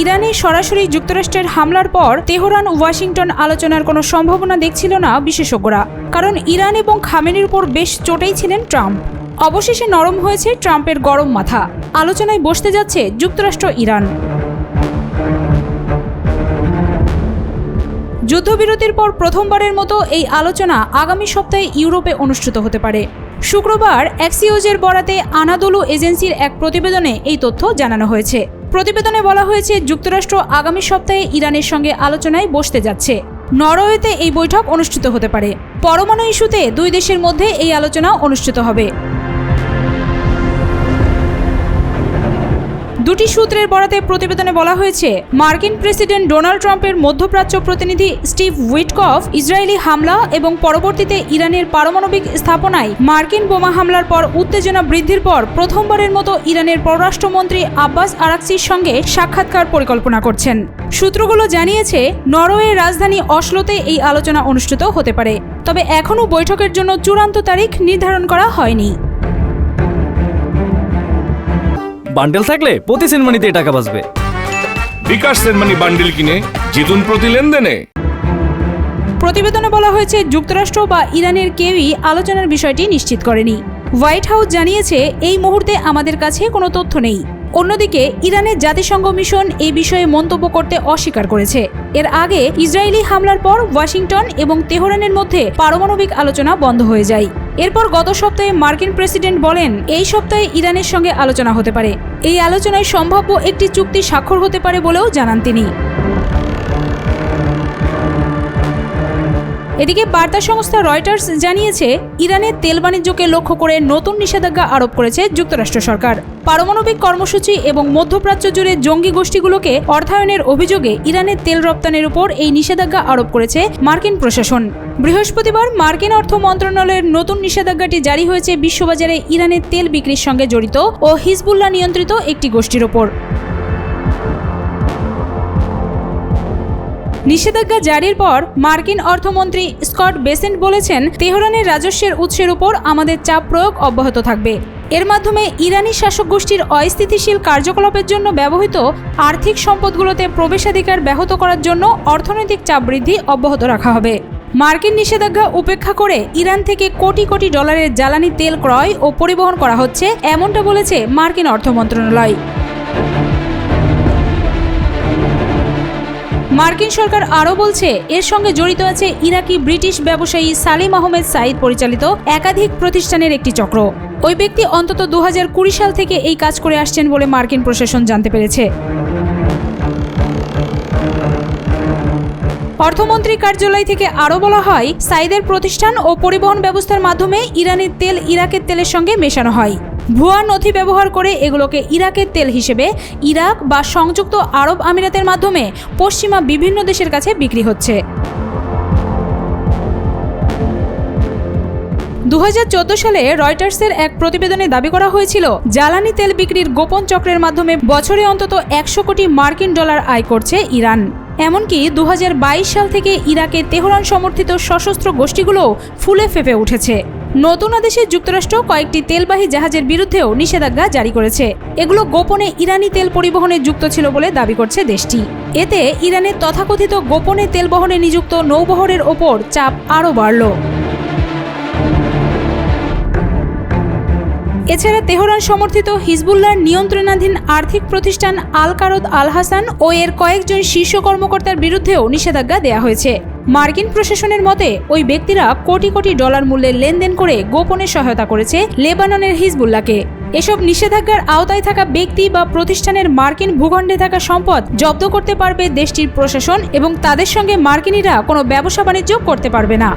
ইরানে সরাসরি যুক্তরাষ্ট্রের হামলার পর তেহরান ওয়াশিংটন আলোচনার কোনো সম্ভাবনা দেখছিল না বিশেষজ্ঞরা, কারণ ইরান এবং খামেনির উপর বেশ চোটেই ছিলেন ট্রাম্প। অবশেষে নরম হয়েছে ট্রাম্পের গরম মাথা। আলোচনায় বসতে যাচ্ছে যুক্তরাষ্ট্র ইরান। যুদ্ধবিরতির পর প্রথমবারের মতো এই আলোচনা আগামী সপ্তাহে ইউরোপে অনুষ্ঠিত হতে পারে। শুক্রবার অ্যাক্সিওজের বরাতে আনাদোলু এজেন্সির এক প্রতিবেদনে এই তথ্য জানানো হয়েছে। প্রতিবেদনে বলা হয়েছে, যুক্তরাষ্ট্র আগামী সপ্তাহে ইরানের সঙ্গে আলোচনায় বসতে যাচ্ছে। নরওয়েতে এই বৈঠক অনুষ্ঠিত হতে পারে। পরমাণু ইস্যুতে দুই দেশের মধ্যে এই আলোচনা অনুষ্ঠিত হবে। দুটি সূত্রের বরাতে প্রতিবেদনে বলা হয়েছে, মার্কিন প্রেসিডেন্ট ডোনাল্ড ট্রাম্পের মধ্যপ্রাচ্য প্রতিনিধি স্টিভ উইটকফ ইসরায়েলি হামলা এবং পরবর্তীতে ইরানের পারমাণবিক স্থাপনায় মার্কিন বোমা হামলার পর উত্তেজনা বৃদ্ধির পর প্রথমবারের মতো ইরানের পররাষ্ট্রমন্ত্রী আব্বাস আরাকচির সঙ্গে সাক্ষাৎকার পরিকল্পনা করছেন। সূত্রগুলো জানিয়েছে, নরওয়ের রাজধানী অসলোতে এই আলোচনা অনুষ্ঠিত হতে পারে, তবে এখনও বৈঠকের জন্য চূড়ান্ত তারিখ নির্ধারণ করা হয়নি। বান্ডেল থাকলে প্রতি সেনমানিতে টাকা বাঁচবে। বিকাশ সেনমানি বান্ডেল কিনে জিতুন প্রতি লেনদেনে। প্রতিবেদনে বলা হয়েছে, যুক্তরাষ্ট্র বা ইরানের কেউই আলোচনার বিষয়টি নিশ্চিত করেনি। হোয়াইট হাউস জানিয়েছে, এই মুহূর্তে আমাদের কাছে কোনো তথ্য নেই। অন্যদিকে ইরানের জাতিসংঘ মিশন এই বিষয়ে মন্তব্য করতে অস্বীকার করেছে। এর আগে ইসরায়েলি হামলার পর ওয়াশিংটন এবং তেহরানের মধ্যে পারমাণবিক আলোচনা বন্ধ হয়ে যায়। এরপর গত সপ্তাহে মার্কিন প্রেসিডেন্ট বলেন, এই সপ্তাহে ইরানের সঙ্গে আলোচনা হতে পারে। এই আলোচনায় সম্ভাব্য একটি চুক্তি স্বাক্ষর হতে পারে বলেও জানান তিনি। এদিকে বার্তা সংস্থা রয়টার্স জানিয়েছে, ইরানের তেল বাণিজ্যকে লক্ষ্য করে নতুন নিষেধাজ্ঞা আরোপ করেছে যুক্তরাষ্ট্র সরকার। পারমাণবিক কর্মসূচি এবং মধ্যপ্রাচ্য জুড়ে জঙ্গি গোষ্ঠীগুলোকে অর্থায়নের অভিযোগে ইরানের তেল রপ্তানির উপর এই নিষেধাজ্ঞা আরোপ করেছে মার্কিন প্রশাসন। বৃহস্পতিবার মার্কিন অর্থ মন্ত্রণালয়ের নতুন নিষেধাজ্ঞাটি জারি হয়েছে বিশ্ববাজারে ইরানের তেল বিক্রির সঙ্গে জড়িত ও হিজবুল্লাহ নিয়ন্ত্রিত একটি গোষ্ঠীর ওপর। নিষেধাজ্ঞা জারির পর মার্কিন অর্থমন্ত্রী স্কট বেসেন্ট বলেছেন, তেহরানের রাজস্বের উৎসের উপর আমাদের চাপ প্রয়োগ অব্যাহত থাকবে। এর মাধ্যমে ইরানি শাসক গোষ্ঠীর অস্থিতিশীল কার্যকলাপের জন্য ব্যবহৃত আর্থিক সম্পদগুলোতে প্রবেশাধিকার ব্যাহত করার জন্য অর্থনৈতিক চাপ বৃদ্ধি অব্যাহত রাখা হবে। মার্কিন নিষেধাজ্ঞা উপেক্ষা করে ইরান থেকে কোটি কোটি ডলারের জ্বালানি তেল ক্রয় ও পরিবহন করা হচ্ছে, এমনটা বলেছে মার্কিন অর্থ মন্ত্রণালয়। মার্কিন সরকার আরও বলছে, এর সঙ্গে জড়িত আছে ইরাকি ব্রিটিশ ব্যবসায়ী সালিম আহমেদ সাইদ পরিচালিত একাধিক প্রতিষ্ঠানের একটি চক্র। ওই ব্যক্তি অন্তত 2020 সাল থেকে এই কাজ করে আসছেন বলে মার্কিন প্রশাসন জানতে পেরেছে। অর্থমন্ত্রী কার্যালয় থেকে আরও বলা হয়, সাইদের প্রতিষ্ঠান ও পরিবহন ব্যবস্থার মাধ্যমে ইরানের তেল ইরাকের তেলের সঙ্গে মেশানো হয়। ভুয়া নথি ব্যবহার করে এগুলোকে ইরাকের তেল হিসেবে ইরাক বা সংযুক্ত আরব আমিরাতের মাধ্যমে পশ্চিমা বিভিন্ন দেশের কাছে বিক্রি হচ্ছে। 2014 সালে রয়টার্সের এক প্রতিবেদনে দাবি করা হয়েছিল, জ্বালানি তেল বিক্রির গোপন চক্রের মাধ্যমে বছরে অন্তত 100 কোটি মার্কিন ডলার আয় করছে ইরান। এমনকি 2022 সাল থেকে ইরাকে তেহরান সমর্থিত সশস্ত্র গোষ্ঠীগুলোও ফুলে ফেঁপে উঠেছে। নতুন আদেশে যুক্তরাষ্ট্র কয়েকটি তেলবাহী জাহাজের বিরুদ্ধেও নিষেধাজ্ঞা জারি করেছে। এগুলো গোপনে ইরানি তেল পরিবহনে যুক্ত ছিল বলে দাবি করছে দেশটি। এতে ইরানের তথাকথিত গোপনে তেল বহনে নিযুক্ত নৌবহরের ওপর চাপ আরও বাড়ল। এছাড়া তেহরান সমর্থিত হিজবুল্লাহর নিয়ন্ত্রণাধীন আর্থিক প্রতিষ্ঠান আল কারদ আল হাসান ও এর কয়েকজন শীর্ষ কর্মকর্তার বিরুদ্ধেও নিষেধাজ্ঞা দেয়া হয়েছে। মার্কিন প্রশাসনের মতে, ওই ব্যক্তিরা কোটি কোটি ডলার মূল্যের লেনদেন করে গোপনে সহায়তা করেছে লেবাননের হিজবুল্লাহকে। এসব নিষেধাজ্ঞার আওতায় থাকা ব্যক্তি বা প্রতিষ্ঠানের মার্কিন ভূখণ্ডে থাকা সম্পদ জব্দ করতে পারবে দেশটির প্রশাসন এবং তাদের সঙ্গে মার্কিনিরা কোনো ব্যবসা বাণিজ্য করতে পারবে না।